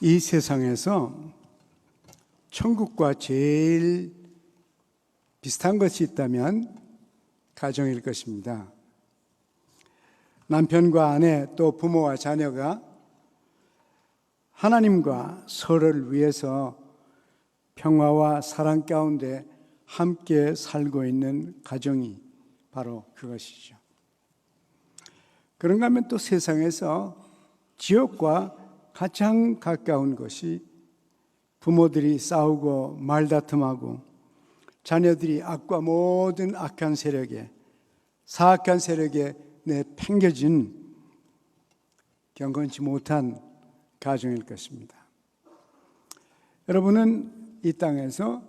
이 세상에서 천국과 제일 비슷한 것이 있다면 가정일 것입니다. 남편과 아내 또 부모와 자녀가 하나님과 서로를 위해서 평화와 사랑 가운데 함께 살고 있는 가정이 바로 그것이죠. 그런가 하면 또 세상에서 지옥과 가장 가까운 것이 부모들이 싸우고 말다툼하고 자녀들이 악과 모든 악한 세력에, 사악한 세력에 내팽겨진 경건치 못한 가정일 것입니다. 여러분은 이 땅에서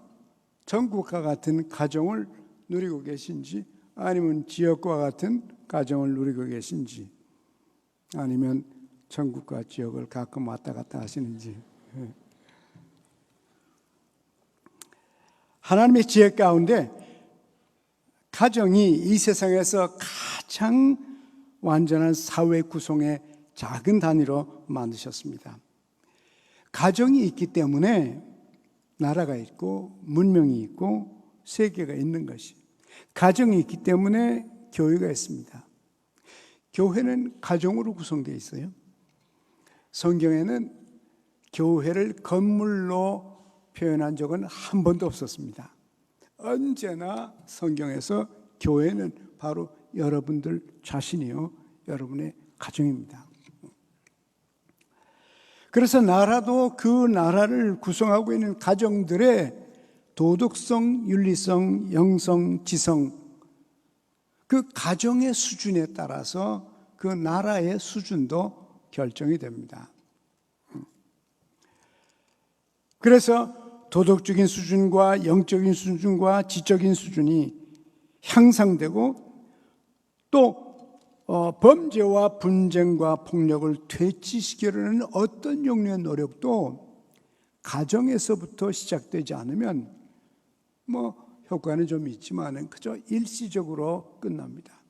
천국과 같은 가정을 누리고 계신지, 아니면 지옥과 같은 가정을 누리고 계신지, 아니면 천국과 지옥을 가끔 왔다 갔다 하시는지. 하나님의 지혜 가운데 가정이 이 세상에서 가장 완전한 사회 구성의 작은 단위로 만드셨습니다. 가정이 있기 때문에 나라가 있고 문명이 있고 세계가 있는 것이, 가정이 있기 때문에 교회가 있습니다. 교회는 가정으로 구성되어 있어요. 성경에는 교회를 건물로 표현한 적은 한 번도 없었습니다. 언제나 성경에서 교회는 바로 여러분들 자신이요, 여러분의 가정입니다. 그래서 나라도 그 나라를 구성하고 있는 가정들의 도덕성, 윤리성, 영성, 지성, 그 가정의 수준에 따라서 그 나라의 수준도 결정이 됩니다. 그래서 도덕적인 수준과 영적인 수준과 지적인 수준이 향상되고, 또 범죄와 분쟁과 폭력을 퇴치시키려는 어떤 종류의 노력도 가정에서부터 시작되지 않으면 효과는 좀 있지만 그저 일시적으로 끝납니다.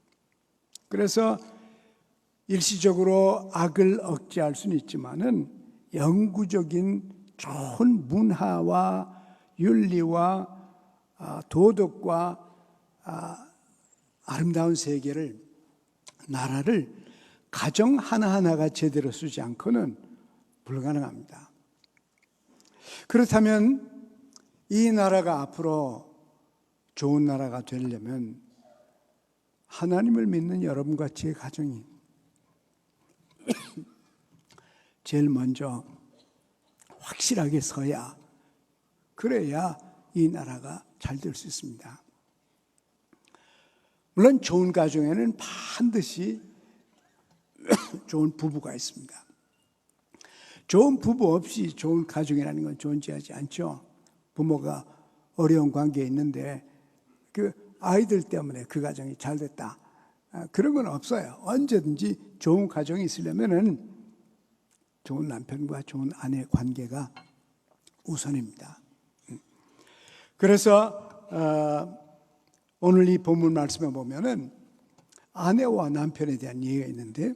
그래서 일시적으로 악을 억제할 수는 있지만은 영구적인 좋은 문화와 윤리와 도덕과 아름다운 세계를, 나라를 가정 하나하나가 제대로 쓰지 않고는 불가능합니다. 그렇다면 이 나라가 앞으로 좋은 나라가 되려면 하나님을 믿는 여러분과 제 가정이 제일 먼저 확실하게 서야, 그래야 이 나라가 잘 될 수 있습니다. 물론 좋은 가정에는 반드시 좋은 부부가 있습니다. 좋은 부부 없이 좋은 가정이라는 건 존재하지 않죠. 부모가 어려운 관계에 있는데 그 아이들 때문에 그 가정이 잘 됐다, 그런 건 없어요. 언제든지 좋은 가정이 있으려면은 좋은 남편과 좋은 아내 관계가 우선입니다. 그래서 오늘 이 본문 말씀에 보면은 아내와 남편에 대한 얘기가 있는데,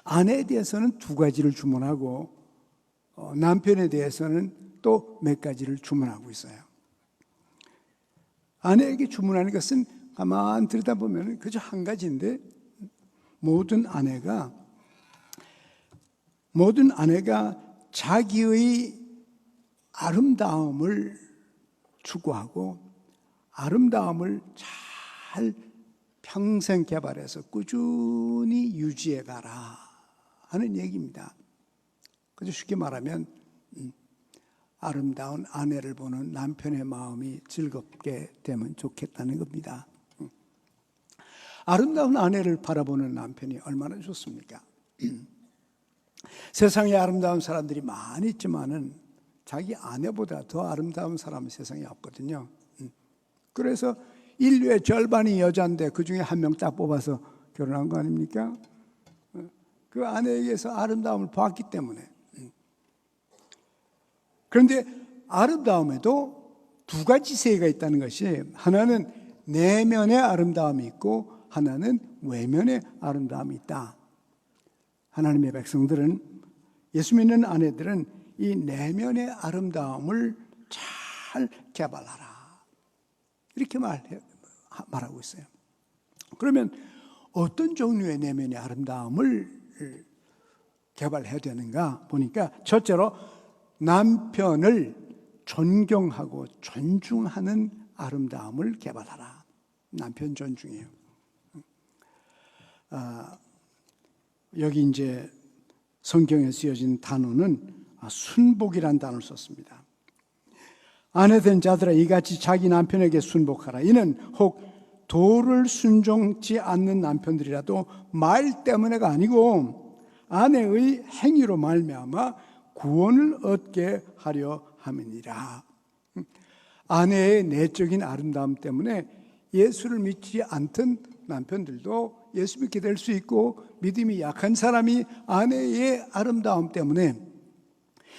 아내에 대해서는 두 가지를 주문하고 남편에 대해서는 또 몇 가지를 주문하고 있어요. 아내에게 주문하는 것은 가만 들여다보면 그저 한 가지인데, 모든 아내가 자기의 아름다움을 추구하고 아름다움을 잘 평생 개발해서 꾸준히 유지해 가라 하는 얘기입니다. 그래서 쉽게 말하면 아름다운 아내를 보는 남편의 마음이 즐겁게 되면 좋겠다는 겁니다. 아름다운 아내를 바라보는 남편이 얼마나 좋습니까? 세상에 아름다운 사람들이 많이 있지만은 자기 아내보다 더 아름다운 사람은 세상에 없거든요. 그래서 인류의 절반이 여자인데 그 중에 한 명 딱 뽑아서 결혼한 거 아닙니까? 그 아내에게서 아름다움을 봤기 때문에. 그런데 아름다움에도 두 가지 세계가 있다는 것이, 하나는 내면의 아름다움이 있고 하나는 외면의 아름다움이 있다. 하나님의 백성들은 예수 믿는 아내들은 이 내면의 아름다움을 잘 개발하라. 이렇게 말하고 있어요. 그러면 어떤 종류의 내면의 아름다움을 개발해야 되는가 보니까 첫째로 남편을 존경하고 존중하는 아름다움을 개발하라. 남편 존중이에요. 여기 이제 성경에 쓰여진 단어는 순복이라는 단어를 썼습니다. 아내된 자들아 이같이 자기 남편에게 순복하라. 이는 혹 도를 순종치 않는 남편들이라도 말 때문에가 아니고 아내의 행위로 말미암아 구원을 얻게 하려 함이니라. 아내의 내적인 아름다움 때문에 예수를 믿지 않던 남편들도 예수 믿게 될 수 있고, 믿음이 약한 사람이 아내의 아름다움 때문에,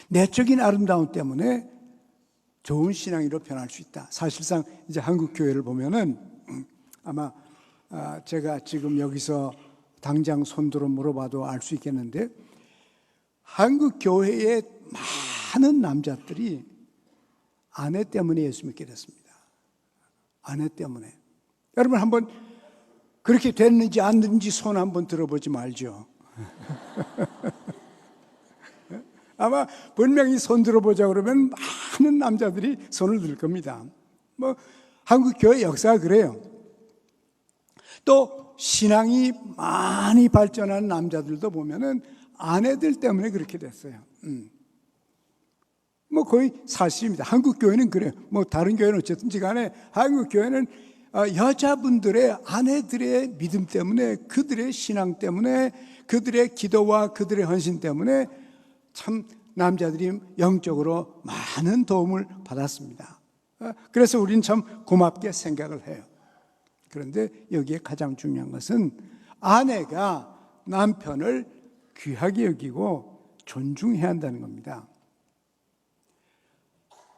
내적인 아름다움 때문에 좋은 신앙인으로 변할 수 있다. 사실상 이제 한국 교회를 보면은 아마 제가 지금 여기서 당장 손들어 물어봐도 알 수 있겠는데, 한국 교회의 많은 남자들이 아내 때문에 예수 믿게 됐습니다. 아내 때문에. 여러분 한번 그렇게 됐는지 안 됐는지 손 한번 들어보지 말죠. 아마 분명히 손 들어보자 그러면 많은 남자들이 손을 들 겁니다. 뭐 한국 교회 역사가 그래요. 또 신앙이 많이 발전한 남자들도 보면은 아내들 때문에 그렇게 됐어요. 뭐 거의 사실입니다. 한국 교회는 그래요. 뭐 다른 교회는 어쨌든지 간에 한국 교회는 여자분들의 아내들의 믿음 때문에, 그들의 신앙 때문에, 그들의 기도와 그들의 헌신 때문에 참 남자들이 영적으로 많은 도움을 받았습니다. 그래서 우리는 참 고맙게 생각을 해요. 그런데 여기에 가장 중요한 것은 아내가 남편을 귀하게 여기고 존중해야 한다는 겁니다.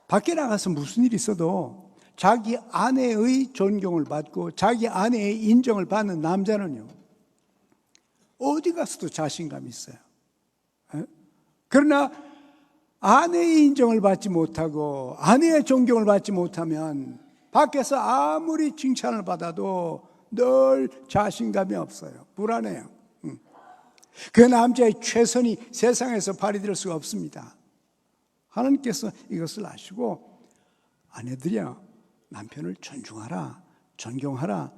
밖에 나가서 무슨 일이 있어도 자기 아내의 존경을 받고 자기 아내의 인정을 받는 남자는요, 어디 가서도 자신감이 있어요. 그러나 아내의 인정을 받지 못하고 아내의 존경을 받지 못하면 밖에서 아무리 칭찬을 받아도 늘 자신감이 없어요. 불안해요. 그 남자의 최선이 세상에서 발휘될 수가 없습니다. 하나님께서 이것을 아시고 아내들이야 남편을 존중하라, 존경하라,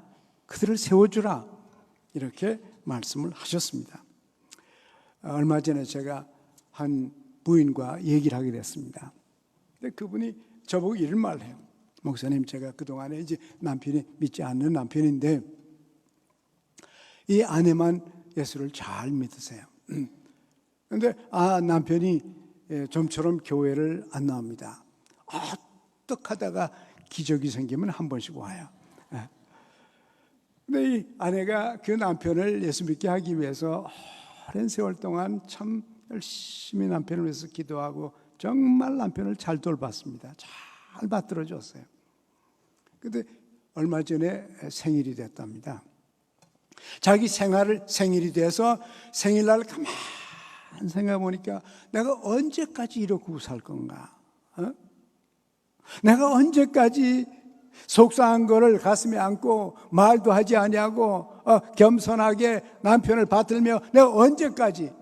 그들을 세워주라, 이렇게 말씀을 하셨습니다. 얼마 전에 제가 한 부인과 얘기를 하게 됐습니다. 근데 그분이 저보고 이런 말을 해요. 목사님, 제가 그동안에 이제 남편이 믿지 않는 남편인데 이 아내만 예수를 잘 믿으세요. 그런데 남편이 좀처럼 교회를 안 나옵니다. 어떡 하다가 기적이 생기면 한 번씩 와요. 근데 이 아내가 그 남편을 예수 믿게 하기 위해서 오랜 세월 동안 참 열심히 남편을 위해서 기도하고 정말 남편을 잘 돌봤습니다. 잘 받들어줬어요. 근데 얼마 전에 생일이 됐답니다. 자기 생일이 돼서 생일날 가만 생각해 보니까 내가 언제까지 이러고 살 건가? 내가 언제까지 속상한 거를 가슴에 안고 말도 하지 아니하고 겸손하게 남편을 받들며 내가 언제까지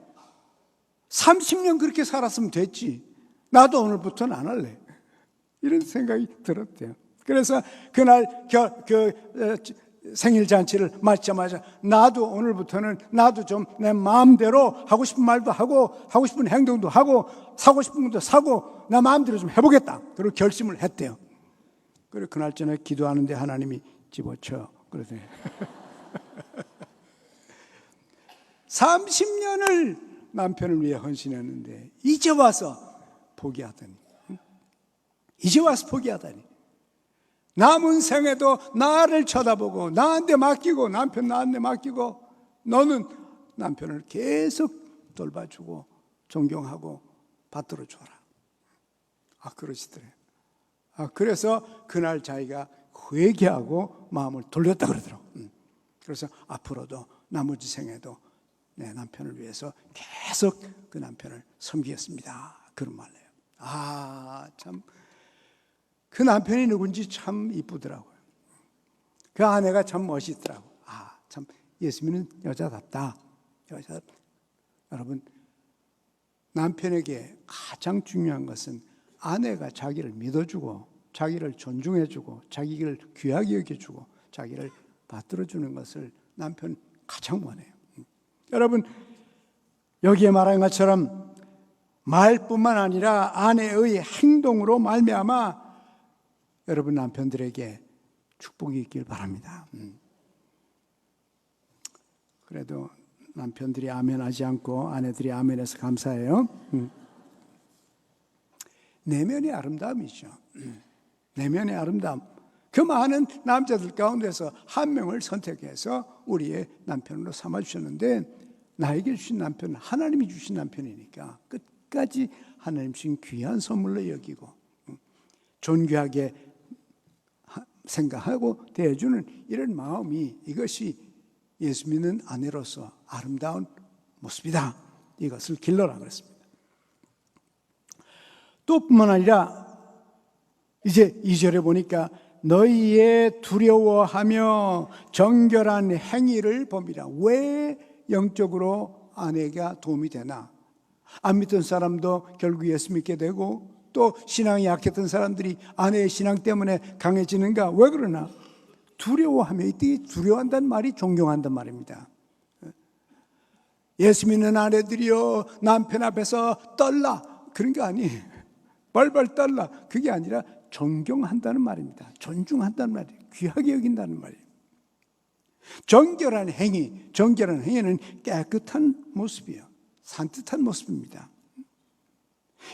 30년 그렇게 살았으면 됐지. 나도 오늘부터는 안 할래. 이런 생각이 들었대요. 그래서 그날 생일 잔치를 마치자마자 나도 오늘부터는 나도 좀 내 마음대로 하고 싶은 말도 하고 하고 싶은 행동도 하고 사고 싶은 것도 사고 나 마음대로 좀 해보겠다. 그리고 결심을 했대요. 그리고 그날 저녁에 기도하는데 하나님이 집어쳐. 그러더니 30년을 남편을 위해 헌신했는데 이제 와서 포기하다니. 남은 생에도 나를 쳐다보고 나한테 맡기고 남편 나한테 맡기고 너는 남편을 계속 돌봐주고 존경하고 받들어줘라. 그러시더래요. 그래서 그날 자기가 회개하고 마음을 돌렸다 그러더라고요. 그래서 앞으로도 나머지 생에도 내 남편을 위해서 계속 그 남편을 섬기겠습니다. 그런 말을 해요. 참 그 남편이 누군지 참 이쁘더라고요. 그 아내가 참 멋있더라고요. 참 예수 믿는 여자답다. 여러분, 남편에게 가장 중요한 것은 아내가 자기를 믿어주고 자기를 존중해주고 자기를 귀하게 여겨주고 자기를 받들어주는 것을 남편 가장 원해요. 여러분, 여기에 말한 것처럼 말뿐만 아니라 아내의 행동으로 말미암아 여러분 남편들에게 축복이 있길 바랍니다. 그래도 남편들이 아멘하지 않고 아내들이 아멘해서 감사해요. 내면의 아름다움이죠. 내면의 아름다움. 그 많은 남자들 가운데서 한 명을 선택해서 우리의 남편으로 삼아주셨는데, 나에게 주신 남편은 하나님이 주신 남편이니까 끝까지 하나님 주신 귀한 선물로 여기고 존귀하게 생각하고 대해주는 이런 마음이, 이것이 예수 믿는 아내로서 아름다운 모습이다. 이것을 길러라 그랬습니다. 또 뿐만 아니라 이제 2절에 보니까 너희의 두려워하며 정결한 행위를 범이라. 왜 영적으로 아내가 도움이 되나? 안 믿던 사람도 결국 예수 믿게 되고, 또 신앙이 약했던 사람들이 아내의 신앙 때문에 강해지는가? 왜 그러나? 두려워하며, 이때 두려워한다는 말이 존경한단 말입니다. 예수 믿는 아내들이요 남편 앞에서 떨라, 그런 게 아니에요. 벌벌 떨라, 그게 아니라 존경한다는 말입니다. 존중한다는 말이에요. 귀하게 여긴다는 말이에요. 정결한 행위, 정결한 행위는 깨끗한 모습이에요. 산뜻한 모습입니다.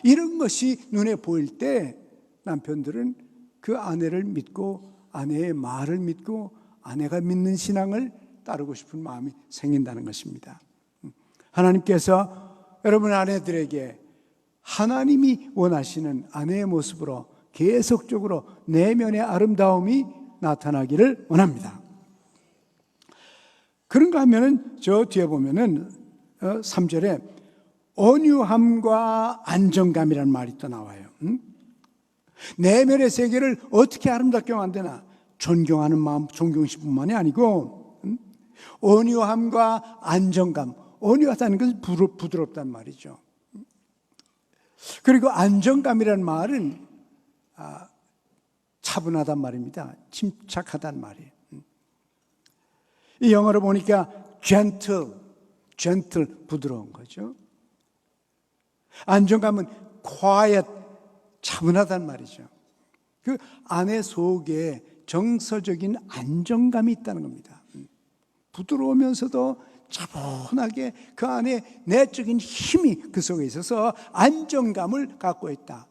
이런 것이 눈에 보일 때 남편들은 그 아내를 믿고 아내의 말을 믿고 아내가 믿는 신앙을 따르고 싶은 마음이 생긴다는 것입니다. 하나님께서 여러분 아내들에게 하나님이 원하시는 아내의 모습으로 계속적으로 내면의 아름다움이 나타나기를 원합니다. 그런가 하면은 저 뒤에 보면은 3절에 온유함과 안정감이라는 말이 또 나와요. 내면의 세계를 어떻게 아름답게 만드나? 존경하는 마음, 존경심뿐만이 아니고 온유함과 안정감. 온유하다는 것은 부드럽다는 말이죠. 그리고 안정감이라는 말은 차분하단 말입니다. 침착하단 말이에요. 이 영어로 보니까 gentle, 부드러운 거죠. 안정감은 quiet, 차분하단 말이죠. 그 아내 속에 정서적인 안정감이 있다는 겁니다. 부드러우면서도 차분하게 그 안에 내적인 힘이 그 속에 있어서 안정감을 갖고 있다.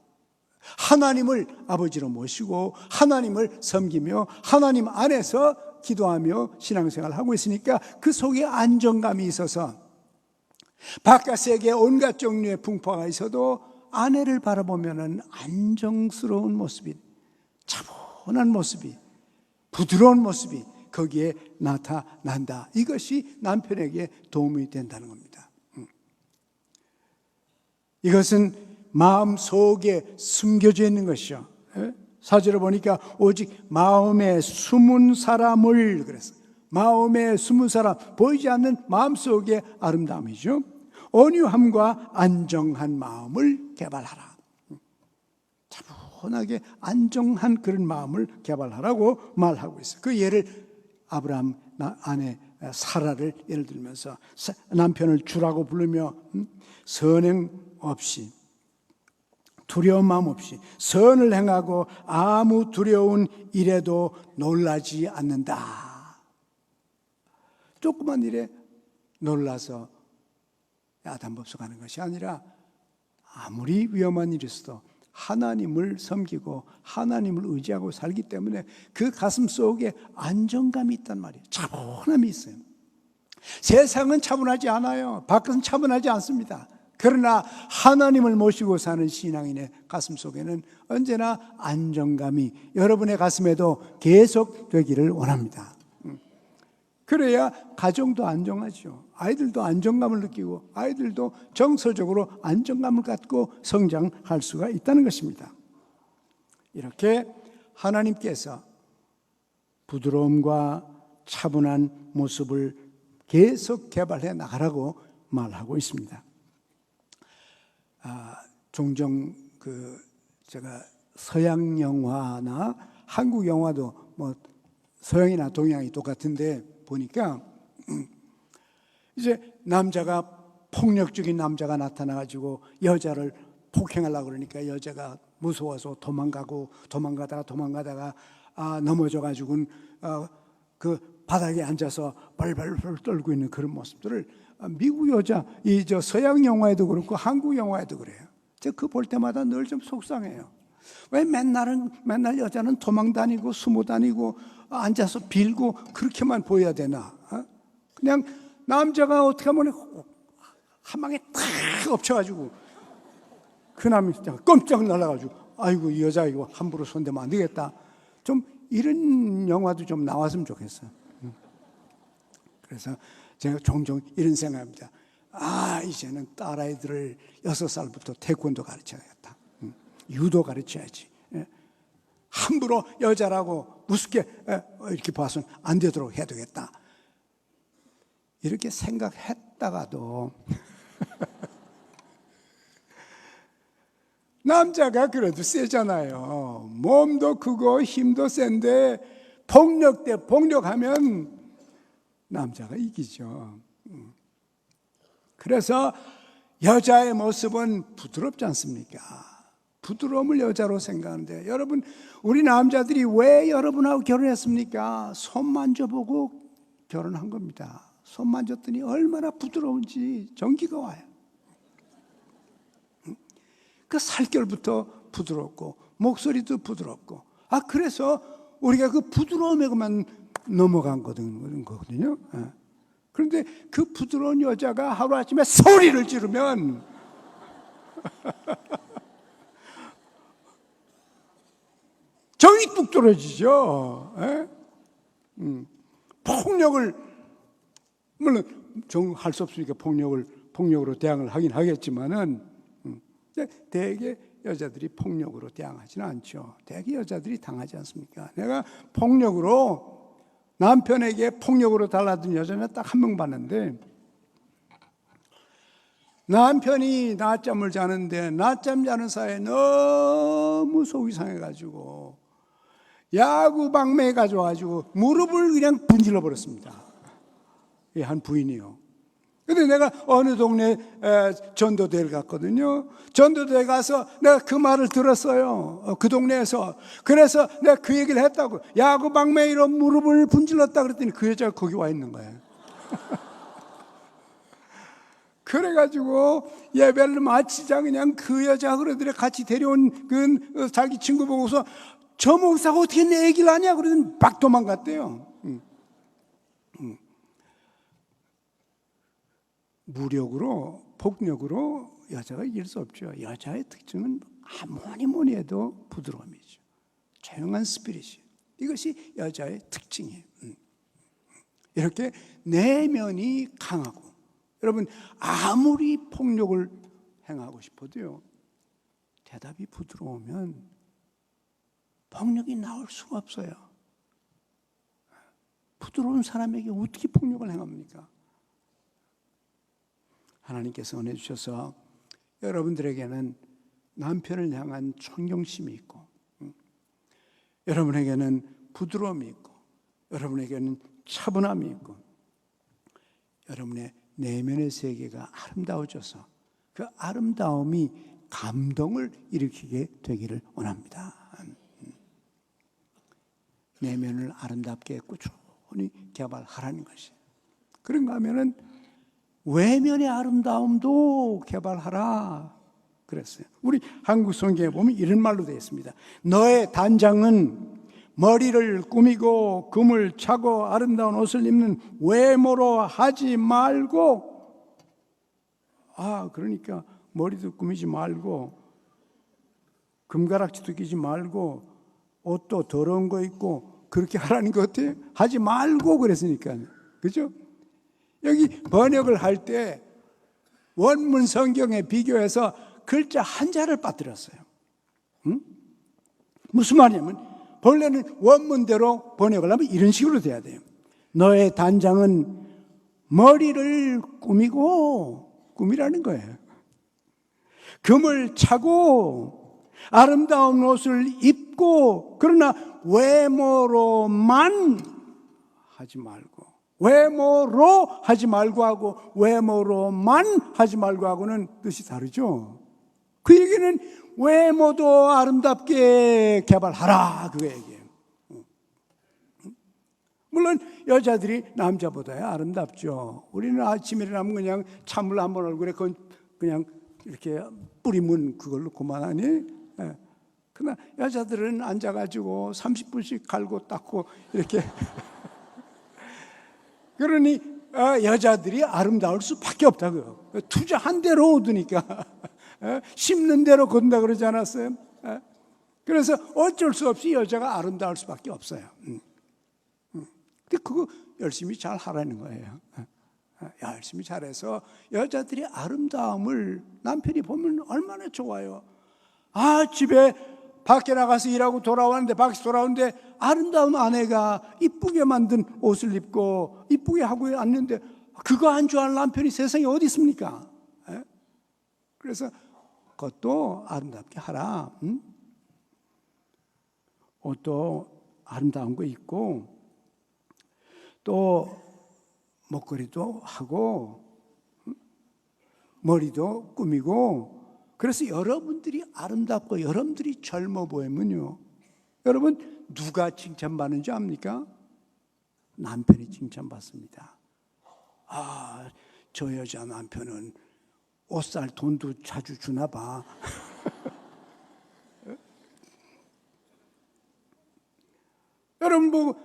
하나님을 아버지로 모시고 하나님을 섬기며 하나님 안에서 기도하며 신앙생활을 하고 있으니까 그 속에 안정감이 있어서 바깥 세계에 온갖 종류의 풍파가 있어도 아내를 바라보면 안정스러운 모습이, 차분한 모습이, 부드러운 모습이 거기에 나타난다. 이것이 남편에게 도움이 된다는 겁니다. 이것은 마음 속에 숨겨져 있는 것이죠. 4절에 보니까 오직 마음에 숨은 사람을, 그랬어요. 마음에 숨은 사람, 보이지 않는 마음속의 아름다움이죠. 온유함과 안정한 마음을 개발하라. 차분하게 안정한 그런 마음을 개발하라고 말하고 있어요. 그 예를 아브라함 아내 사라를 예를 들면서 남편을 주라고 부르며 선행 없이 두려운 마음 없이 선을 행하고 아무 두려운 일에도 놀라지 않는다. 조그만 일에 놀라서 야단법석하는 것이 아니라 아무리 위험한 일이 있어도 하나님을 섬기고 하나님을 의지하고 살기 때문에 그 가슴 속에 안정감이 있단 말이에요. 차분함이 있어요. 세상은 차분하지 않아요. 밖은 차분하지 않습니다. 그러나 하나님을 모시고 사는 신앙인의 가슴 속에는 언제나 안정감이 여러분의 가슴에도 계속 되기를 원합니다. 그래야 가정도 안정하죠. 아이들도 안정감을 느끼고 아이들도 정서적으로 안정감을 갖고 성장할 수가 있다는 것입니다. 이렇게 하나님께서 부드러움과 차분한 모습을 계속 개발해 나가라고 말하고 있습니다. 종종 제가 서양 영화나 한국 영화도 뭐 서양이나 동양이 똑같은데 보니까 이제 남자가 폭력적인 남자가 나타나가지고 여자를 폭행하려고 그러니까 여자가 무서워서 도망가다가 넘어져가지고 그 바닥에 앉아서 발발발 떨고 있는 그런 모습들을 미국 여자, 서양 영화에도 그렇고 한국 영화에도 그래요. 제가 그 볼 때마다 늘 좀 속상해요. 왜 맨날 여자는 도망 다니고 숨어 다니고 앉아서 빌고 그렇게만 보여야 되나? 그냥 남자가 어떻게 하면 한 방에 탁 엎쳐가지고 그 남이 깜짝 놀라가지고 아이고 이 여자 이거 함부로 손대면 안 되겠다. 좀 이런 영화도 좀 나왔으면 좋겠어요. 그래서 제가 종종 이런 생각합니다. 이제는 딸아이들을 6살부터 태권도 가르쳐야겠다. 유도 가르쳐야지. 함부로 여자라고 우습게 이렇게 봐서는 안 되도록 해야 되겠다. 이렇게 생각했다가도 남자가 그래도 세잖아요. 몸도 크고 힘도 센데 폭력하면 남자가 이기죠. 그래서 여자의 모습은 부드럽지 않습니까? 부드러움을 여자로 생각하는데 여러분, 우리 남자들이 왜 여러분하고 결혼했습니까? 손 만져보고 결혼한 겁니다. 손 만졌더니 얼마나 부드러운지 전기가 와요. 그 살결부터 부드럽고 목소리도 부드럽고 그래서 우리가 그 부드러움에만 넘어간 거거든요. 그런데 그 부드러운 여자가 하루아침에 소리를 지르면 정이 뚝 떨어지죠. 폭력을 물론 할 수 없으니까 폭력으로 대항을 하긴 하겠지만은 대개 여자들이 폭력으로 대항하지는 않죠. 대개 여자들이 당하지 않습니까? 내가 남편에게 폭력으로 달라든 여자는 딱 한 명 봤는데, 남편이 낮잠을 자는데 낮잠 자는 사이에 너무 속이 상해가지고 야구 방망이 가져와가지고 무릎을 그냥 분질러 버렸습니다. 한 부인이요. 근데 내가 어느 동네 전도대를 갔거든요. 전도대에 가서 내가 그 말을 들었어요. 그 동네에서. 그래서 내가 그 얘기를 했다고. 야구 방망이로 무릎을 분질렀다 그랬더니 그 여자가 거기 와 있는 거예요. 그래가지고 예배를 마치자 그냥 그 여자 그러더래 같이 데려온 그 자기 친구 보고서 저 목사가 어떻게 내 얘기를 하냐 그러더니 막 도망갔대요. 무력으로 폭력으로 여자가 이길 수 없죠. 여자의 특징은 뭐니 해도 부드러움이죠. 조용한 스피릿이에요. 이것이 여자의 특징이에요. 이렇게 내면이 강하고, 여러분 아무리 폭력을 행하고 싶어도요, 대답이 부드러우면 폭력이 나올 수가 없어요. 부드러운 사람에게 어떻게 폭력을 행합니까? 하나님께서 은혜 주셔서 여러분들에게는 남편을 향한 존경심이 있고, 여러분에게는 부드러움이 있고, 여러분에게는 차분함이 있고, 여러분의 내면의 세계가 아름다워져서 그 아름다움이 감동을 일으키게 되기를 원합니다. 내면을 아름답게 꾸준히 개발하라는 것이. 그런가 하면은 외면의 아름다움도 개발하라 그랬어요. 우리 한국 성경에 보면 이런 말로 되어 있습니다. 너의 단장은 머리를 꾸미고 금을 차고 아름다운 옷을 입는 외모로 하지 말고, 그러니까 머리도 꾸미지 말고 금가락지도 끼지 말고 옷도 더러운 거 입고 그렇게 하라는 것 같아요. 하지 말고 그랬으니까. 그죠? 여기 번역을 할 때 원문 성경에 비교해서 글자 한자를 빠뜨렸어요. 응? 무슨 말이냐면 본래는 원문대로 번역을 하면 이런 식으로 돼야 돼요. 너의 단장은 머리를 꾸미라는 거예요. 금을 차고 아름다운 옷을 입고, 그러나 외모로만 하지 말고, 외모로 하지 말고 하고 외모로만 하지 말고 하고는 뜻이 다르죠. 그 얘기는 외모도 아름답게 개발하라, 그 얘기예요. 물론 여자들이 남자보다 아름답죠. 우리는 아침에 일어나면 그냥 찬물 한번 얼굴에 그냥 이렇게 뿌리면 그걸로 그만하니. 그러나 여자들은 앉아가지고 30분씩 갈고 닦고 이렇게 그러니 여자들이 아름다울 수밖에 없다고요. 투자한 대로 얻으니까. 심는 대로 거둔다 그러지 않았어요? 그래서 어쩔 수 없이 여자가 아름다울 수밖에 없어요. 근데 그거 열심히 잘 하라는 거예요. 열심히 잘해서 여자들이 아름다움을 남편이 보면 얼마나 좋아요. 집에 밖에 나가서 일하고 돌아왔는데, 밖에서 돌아오는데 아름다운 아내가 이쁘게 만든 옷을 입고 이쁘게 하고 왔는데 그거 안 좋아하는 남편이 세상에 어디 있습니까? 그래서 그것도 아름답게 하라. 옷도 아름다운 거 입고 또 목걸이도 하고 머리도 꾸미고, 그래서 여러분들이 아름답고 여러분들이 젊어 보이면요, 여러분 누가 칭찬받는지 압니까? 남편이 칭찬받습니다. 저 여자 남편은 옷 살 돈도 자주 주나 봐. 여러분 보고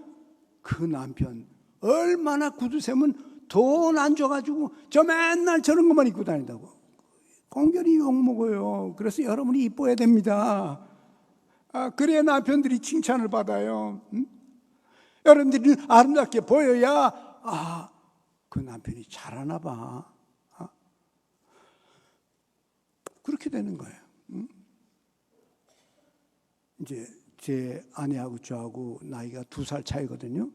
그 남편 얼마나 구두쇠면 돈 안 줘가지고 저 맨날 저런 것만 입고 다닌다고 공견이 욕먹어요. 그래서 여러분이 이뻐야 됩니다. 그래야 남편들이 칭찬을 받아요. 여러분들이 아름답게 보여야 그 남편이 잘하나 봐. 그렇게 되는 거예요. 이제 제 아내하고 저하고 나이가 2살 차이거든요.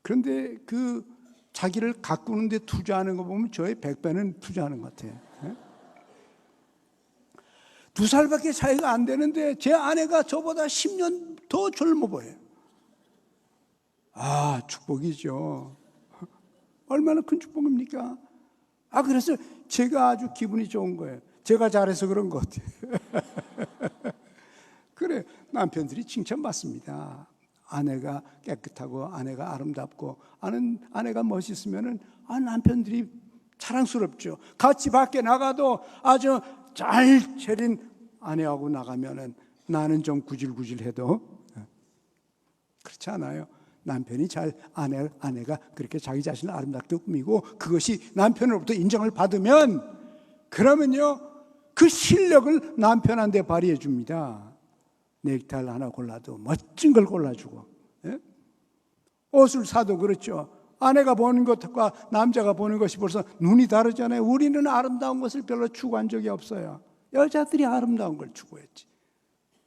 그런데 그 자기를 가꾸는 데 투자하는 거 보면 저의 100배는 투자하는 것 같아요. 2살밖에 차이가 안 되는데 제 아내가 저보다 10년 더 젊어 보여요. 축복이죠. 얼마나 큰 축복입니까? 그래서 제가 아주 기분이 좋은 거예요. 제가 잘해서 그런 것 같아요. 그래, 남편들이 칭찬받습니다. 아내가 깨끗하고 아내가 아름답고 아내가 멋있으면은 남편들이 자랑스럽죠. 같이 밖에 나가도 아주 잘 차린 아내하고 나가면은 나는 좀 구질구질해도 그렇지 않아요. 남편이 아내가 그렇게 자기 자신을 아름답게 꾸미고 그것이 남편으로부터 인정을 받으면, 그러면요 그 실력을 남편한테 발휘해 줍니다. 넥타이를 하나 골라도 멋진 걸 골라주고, 옷을 사도 그렇죠. 아내가 보는 것과 남자가 보는 것이 벌써 눈이 다르잖아요. 우리는 아름다운 것을 별로 추구한 적이 없어요. 여자들이 아름다운 걸 추구했지.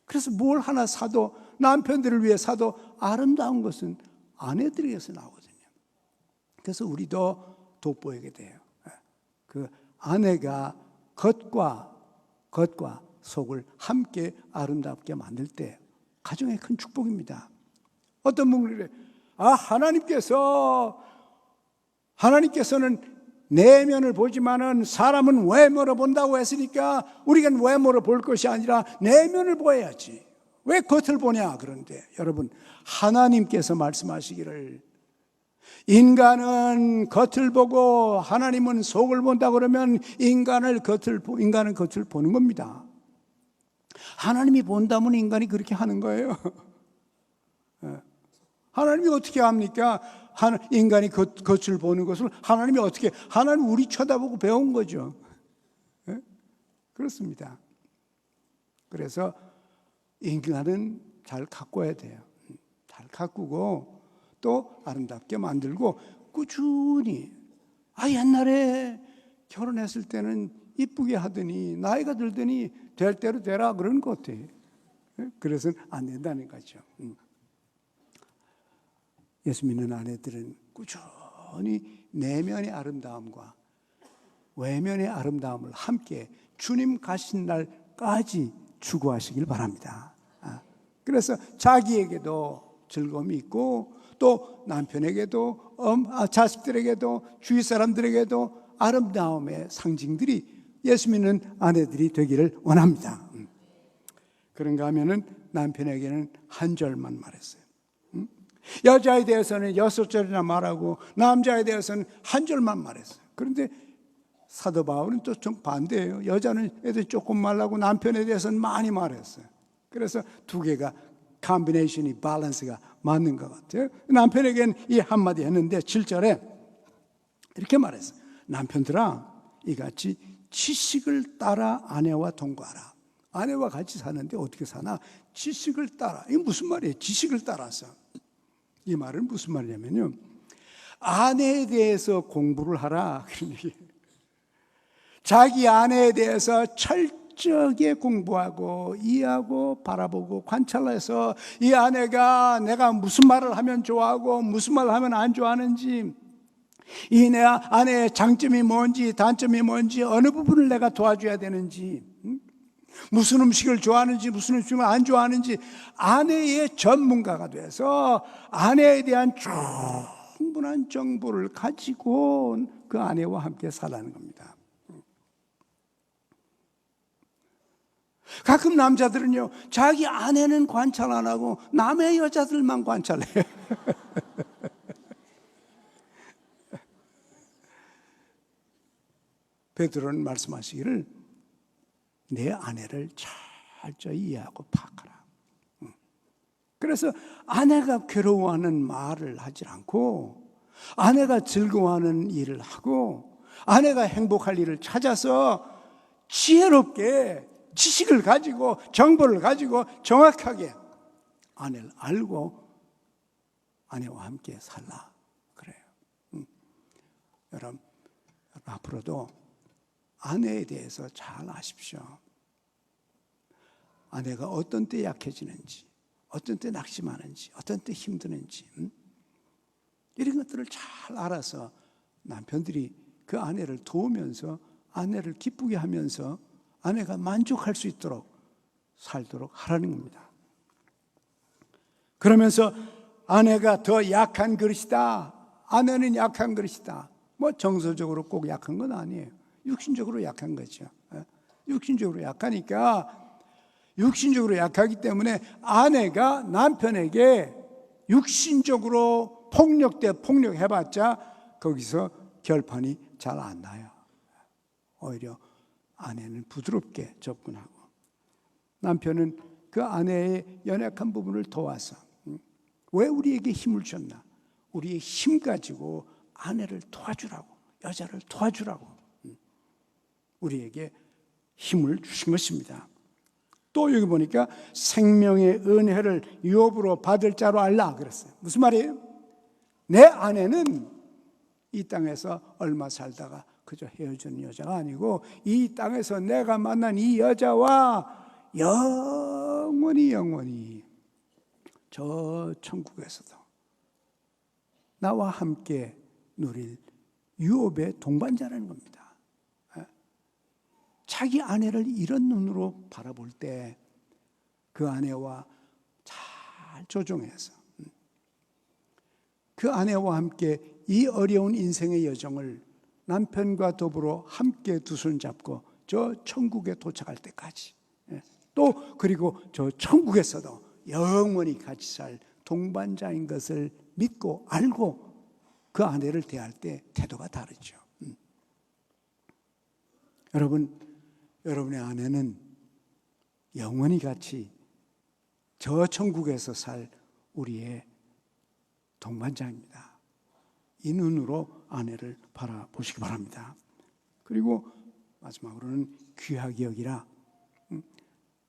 그래서 뭘 하나 사도, 남편들을 위해 사도 아름다운 것은 아내들에게서 나오거든요. 그래서 우리도 돋보이게 돼요. 그 아내가 겉과 속을 함께 아름답게 만들 때 가정의 큰 축복입니다. 어떤 분들이 하나님께서는 내면을 보지만은 사람은 외모로 본다고 했으니까 우리가 외모로 볼 것이 아니라 내면을 보아야지. 왜 겉을 보냐? 그런데 여러분, 하나님께서 말씀하시기를 인간은 겉을 보고 하나님은 속을 본다 그러면 인간은 겉을 보는 겁니다. 하나님이 본다면 인간이 그렇게 하는 거예요. 하나님이 어떻게 합니까? 인간이 겉을 보는 것을 하나님 우리 쳐다보고 배운 거죠. 그렇습니다. 그래서 인간은 잘 가꿔야 돼요. 잘 가꾸고 또 아름답게 만들고, 꾸준히 옛날에 결혼했을 때는 이쁘게 하더니 나이가 들더니 될 대로 되라 그러는 것 같아. 그래서 안 된다는 거죠. 예수 믿는 아내들은 꾸준히 내면의 아름다움과 외면의 아름다움을 함께 주님 가신 날까지 추구하시길 바랍니다. 그래서 자기에게도 즐거움이 있고 또 남편에게도 자식들에게도 주위 사람들에게도 아름다움의 상징들이 예수 믿는 아내들이 되기를 원합니다. 그런가 하면은 남편에게는 한 절만 말했어요. 여자에 대해서는 6절이나 말하고 남자에 대해서는 한 절만 말했어요. 그런데 사도 바울은 또 좀 반대예요. 여자는 애들 조금 말하고 남편에 대해서는 많이 말했어요. 그래서 두 개가 컴비네이션이 밸런스가 맞는 것 같아요. 남편에게는 이 한마디 했는데 7절에 이렇게 말했어요. 남편들아 이같이 지식을 따라 아내와 동거하라. 아내와 같이 사는데 어떻게 사나? 지식을 따라. 이게 무슨 말이에요? 지식을 따라서. 이 말은 무슨 말이냐면요, 아내에 대해서 공부를 하라 그런 얘기예요. 자기 아내에 대해서 철저하게 공부하고 이해하고 바라보고 관찰해서 이 아내가 내가 무슨 말을 하면 좋아하고 무슨 말을 하면 안 좋아하는지, 이 내 아내의 장점이 뭔지 단점이 뭔지, 어느 부분을 내가 도와줘야 되는지, 무슨 음식을 좋아하는지 무슨 음식을 안 좋아하는지 아내의 전문가가 돼서 아내에 대한 충분한 정보를 가지고 그 아내와 함께 살라는 겁니다. 가끔 남자들은요, 자기 아내는 관찰 안 하고 남의 여자들만 관찰해요. 베드로는 말씀하시기를 내 아내를 철저히 이해하고 파악하라. 그래서 아내가 괴로워하는 말을 하지 않고 아내가 즐거워하는 일을 하고 아내가 행복할 일을 찾아서 지혜롭게 지식을 가지고 정보를 가지고 정확하게 아내를 알고 아내와 함께 살라 그래요. 여러분 앞으로도 아내에 대해서 잘 아십시오. 아내가 어떤 때 약해지는지, 어떤 때 낙심하는지, 어떤 때 힘드는지, 이런 것들을 잘 알아서 남편들이 그 아내를 도우면서 아내를 기쁘게 하면서 아내가 만족할 수 있도록 살도록 하라는 겁니다. 그러면서 아내가 더 약한 그릇이다, 아내는 약한 그릇이다, 뭐 정서적으로 꼭 약한 건 아니에요. 육신적으로 약한 거죠. 육신적으로 약하니까, 육신적으로 약하기 때문에 아내가 남편에게 육신적으로 폭력해봤자 거기서 결판이 잘 안 나요. 오히려 아내는 부드럽게 접근하고 남편은 그 아내의 연약한 부분을 도와서, 왜 우리에게 힘을 줬나? 우리의 힘 가지고 아내를 도와주라고, 여자를 도와주라고 우리에게 힘을 주신 것입니다. 또 여기 보니까 생명의 은혜를 유업으로 받을 자로 알라 그랬어요. 무슨 말이에요? 내 아내는 이 땅에서 얼마 살다가 그저 헤어지는 여자가 아니고 이 땅에서 내가 만난 이 여자와 영원히 저 천국에서도 나와 함께 누릴 유업의 동반자라는 겁니다. 자기 아내를 이런 눈으로 바라볼 때 그 아내와 잘 조정해서 그 아내와 함께 이 어려운 인생의 여정을 남편과 더불어 함께 두 손 잡고 저 천국에 도착할 때까지, 또 그리고 저 천국에서도 영원히 같이 살 동반자인 것을 믿고 알고 그 아내를 대할 때 태도가 다르죠. 여러분의 아내는 영원히 같이 저 천국에서 살 우리의 동반자입니다. 이 눈으로 아내를 바라보시기 바랍니다. 그리고 마지막으로는 귀하게 여기라.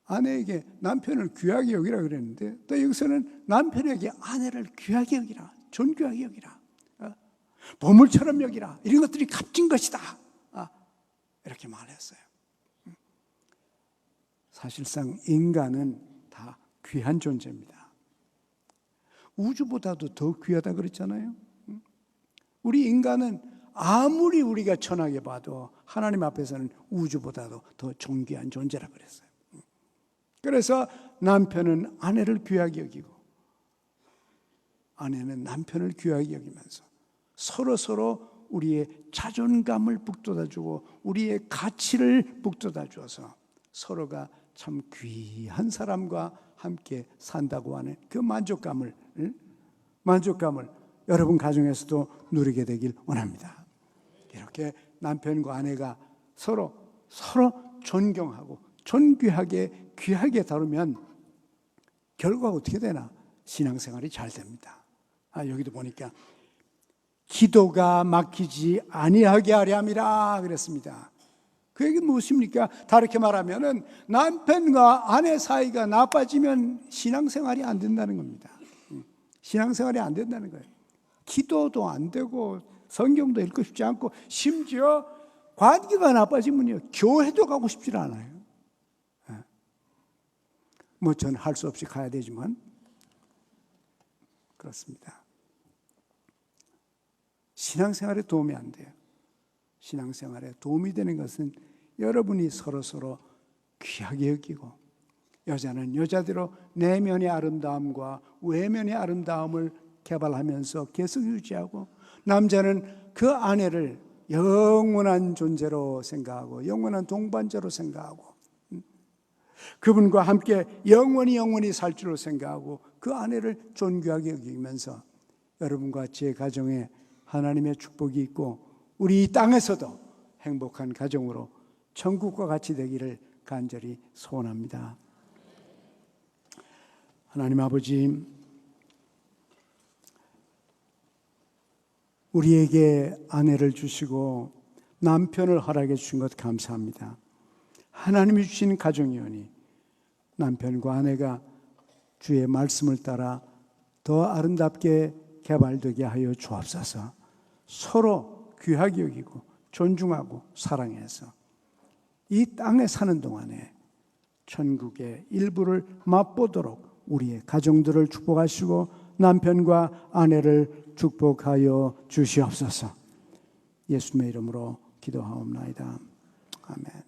아내에게 남편을 귀하게 여기라 그랬는데 또 여기서는 남편에게 아내를 귀하게 여기라, 존귀하게 여기라. 보물처럼 여기라. 이런 것들이 값진 것이다. 이렇게 말했어요. 사실상 인간은 다 귀한 존재입니다. 우주보다도 더 귀하다 그랬잖아요. 우리 인간은 아무리 우리가 천하게 봐도 하나님 앞에서는 우주보다도 더 존귀한 존재라 그랬어요. 그래서 남편은 아내를 귀하게 여기고 아내는 남편을 귀하게 여기면서 서로 우리의 자존감을 북돋아주고 우리의 가치를 북돋아주어서 서로가 참 귀한 사람과 함께 산다고 하는 그 만족감을 여러분 가정에서도 누리게 되길 원합니다. 이렇게 남편과 아내가 서로 존경하고 존귀하게 귀하게 다루면 결과가 어떻게 되나? 신앙생활이 잘 됩니다. 여기도 보니까 기도가 막히지 아니하게 하려 함이라 그랬습니다. 그 얘기는 무엇입니까? 다르게 말하면은 남편과 아내 사이가 나빠지면 신앙생활이 안 된다는 겁니다. 신앙생활이 안 된다는 거예요. 기도도 안 되고 성경도 읽고 싶지 않고 심지어 관계가 나빠지면요 교회도 가고 싶지 않아요. 뭐 저는 할 수 없이 가야 되지만 그렇습니다. 신앙생활에 도움이 안 돼요. 신앙생활에 도움이 되는 것은 여러분이 서로 귀하게 여기고 여자는 여자대로 내면의 아름다움과 외면의 아름다움을 개발하면서 계속 유지하고 남자는 그 아내를 영원한 존재로 생각하고 영원한 동반자로 생각하고 그분과 함께 영원히 살 줄로 생각하고 그 아내를 존귀하게 여기면서 여러분과 제 가정에 하나님의 축복이 있고 우리 이 땅에서도 행복한 가정으로 천국과 같이 되기를 간절히 소원합니다. 하나님 아버지, 우리에게 아내를 주시고 남편을 허락해 주신 것 감사합니다. 하나님이 주신 가정이오니 남편과 아내가 주의 말씀을 따라 더 아름답게 개발되게 하여 주옵소서. 서로 귀하게 여기고 존중하고 사랑해서 이 땅에 사는 동안에 천국의 일부를 맛보도록 우리의 가정들을 축복하시고 남편과 아내를 축복하여 주시옵소서. 예수님의 이름으로 기도하옵나이다. 아멘.